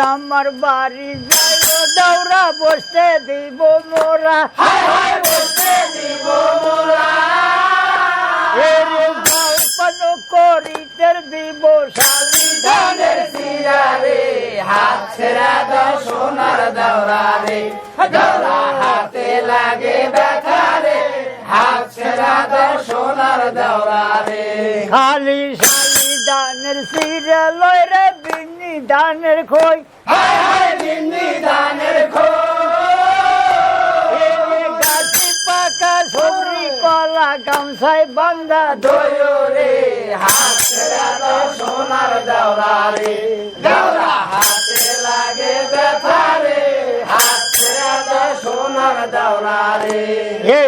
আমার বাড়ি যাইও দৌড়া বসতে দিব মোরা জলপানো করিতে দিব শালি ধানের শিরা রে হাত ছেড়া দাও সোনার দৌড়া রে দৌড়া হাতে লাগে ব্যথা রে হাত ছেড়া দাও সোনার দৌড়া রে খালি শালি ধানের শিরা লয় রে বিন্নি ধানের খই বিন্নি ধানের খই গাছি পাকা সবরি কলা গামছায় বান্ধা ধরো রে হাত ছেড়া দাও সোনার দৌড়া রে দৌড়া হাতে লাগে ব্যথা রে হাত ছেড়া দাও সোনার দৌড়া রে হে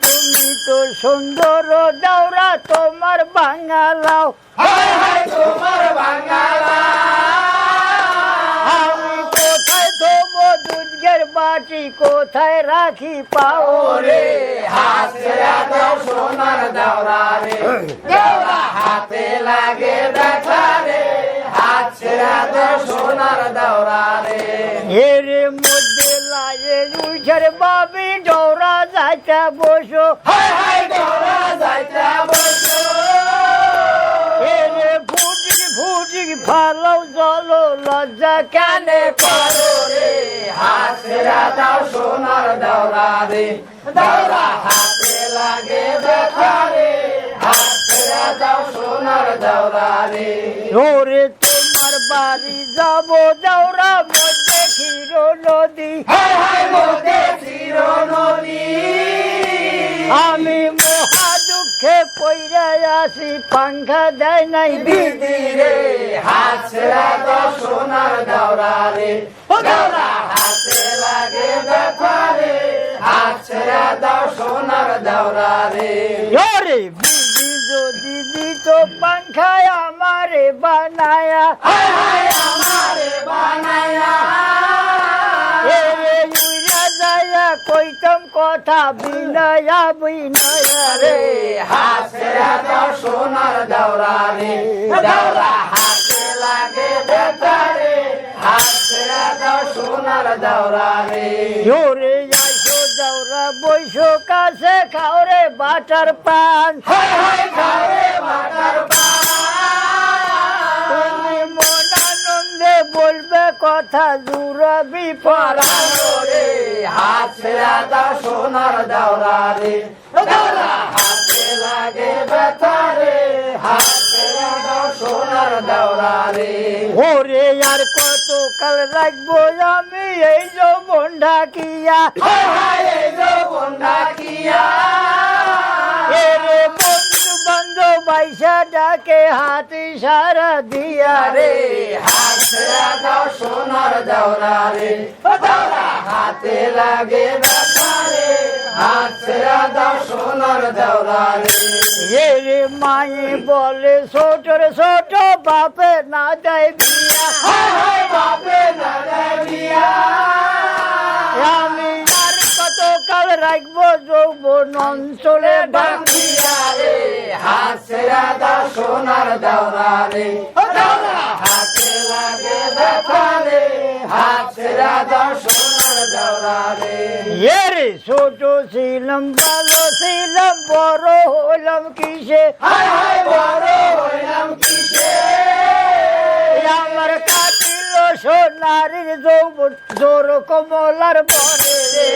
তুমি তো সুন্দর দৌড়া তোমার বাঙালাও তোমার বাঙালাও কোথায় ধোবো দুধের বাটি কোথায় রাখি পাও রে হাত ছেড়া দাও সোনার দৌড়া রে দৌড়া হাতে লাগে ব্যথা রে হাত ছেড়া দাও সোনার দৌড়া রে এর মধ্যে লাগে উঠের বাবি দৌড়া যাইতে বসো দৌড়া যাইতে বসো ফুটিক ফালাও জলো লজ্জা কেনে করো রে হাত ছেড়া দাও সোনার দৌড়া রে দৌড়া হাতে লাগে ব্যথা রে হাত ছেড়া দাও সোনার দৌড়া রে ওরে তোমার বাড়ি যাব দৌড়া মধ্যে ক্ষীর নদী মধ্যে ক্ষীর নদী আমি মহা দুঃখে পইরা আসি পাঙ্খা দেয় নাই বিধি রে হাত ছেড়া দাও সোনার দৌড়া রে দৌড়া হাতে লাগে ব্যথা রে হাত ছেড়া দাও সোনার দৌড়া রে ওরে বিধি যদি দিত পাঙ্খায় আমারে বানায়া আমারে বানায়া কইতম কথা বিনয়া বিনয়া রে হাত ছেড়া দাও সোনার দৌড়া রে দৌড়া হাতে লাগে ব্যথা রে হাত ছেড়া দাও সোনার দৌড়া রে ওরে আইসো দৌড়া বইসো কাছে খাও রে বাটার পান খাও রে বাটার পান তুমি মন আনন্দে বলবে কথা জুড়াবি পরানো রে হাত ছেড়া দাও সোনার দৌড়া রে দৌড়া হাতে লাগে ব্যথা রে হাত ছেড়া দাও সোনার দৌড়া রে ওরে আর কত কাল রাখবো আমি এই যৌবন ঢাকিয়া এই যৌবন ঢাকিয়া এরে বন্ধু বান্ধব বাইসা ডাকে হাত ইশারা দিয়া রে হাত ছেড়া দাও সোনার দৌড়া রে দৌড়া হাতে লাগে ব্যথা রে হাত ছেড়া দাও সোনার দৌড়া রে এরে মায়ে বলে ছোটর ছোট বাপে না দেয় বিয়া বাপে না দেয় বিয়া আমি আর কত কাল রাখবো যৌবন অঞ্চলে বাঁধিয়া রে হাত ছেড়া দাও সোনার দৌড়া রে দৌড়া হাতে লাগে ব্যথা রে হাত ছেড়া দাও সোনার দৌড়া রে এরে ছোট ছিলাম ভালো ছিলাম বড় হইলাম কিসে বড় হইলাম কিসে আমার কাটিল সোনারির যৌবন জোর কমলার পরে রে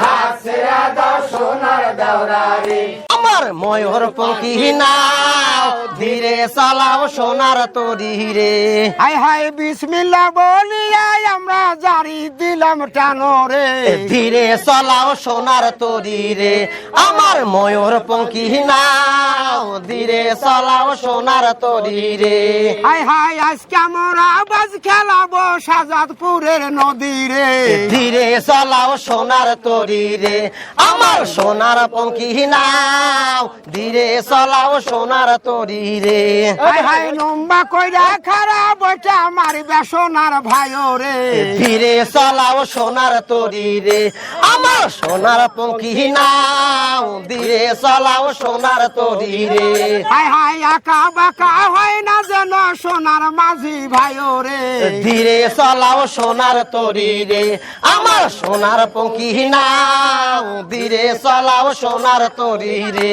হাত ছেড়া দাও সোনার দৌড়া রে আমার ময়ূর পঙ্খী নাও ধীরে চালাও সোনার তরি রে হাই হাই বিসমিল্লাহ বলিয়া আমরা জারি দিলাম টানো রে ধীরে চালাও সোনার তরি রে আমার ময়ূর পঙ্খী নাও ধীরে চালাও সোনার তরি রে হাই হাই আজকে আমরা বাজ খেলাবো সাজাদপুরের নদী রে ধীরে চালাও সোনার তরি রে আমার সোনার পঙ্খী নাও ধীরে চালাও সোনার তরি রে হাই হাই লম্বা কইরা খারাপ বইটা মারবে সোনার ভাইও রে ধীরে চালাও সোনার তরি রে আমার সোনার পঙ্কি নাও ধীরে চালাও সোনার তরি রে হাই হাই আঁকা বাঁকা হয় না যেন সোনার মাঝি ভাইও রে ধীরে চালাও সোনার তরি রে আমার সোনার পঙ্কি নাও ধীরে চালাও সোনার তরি রে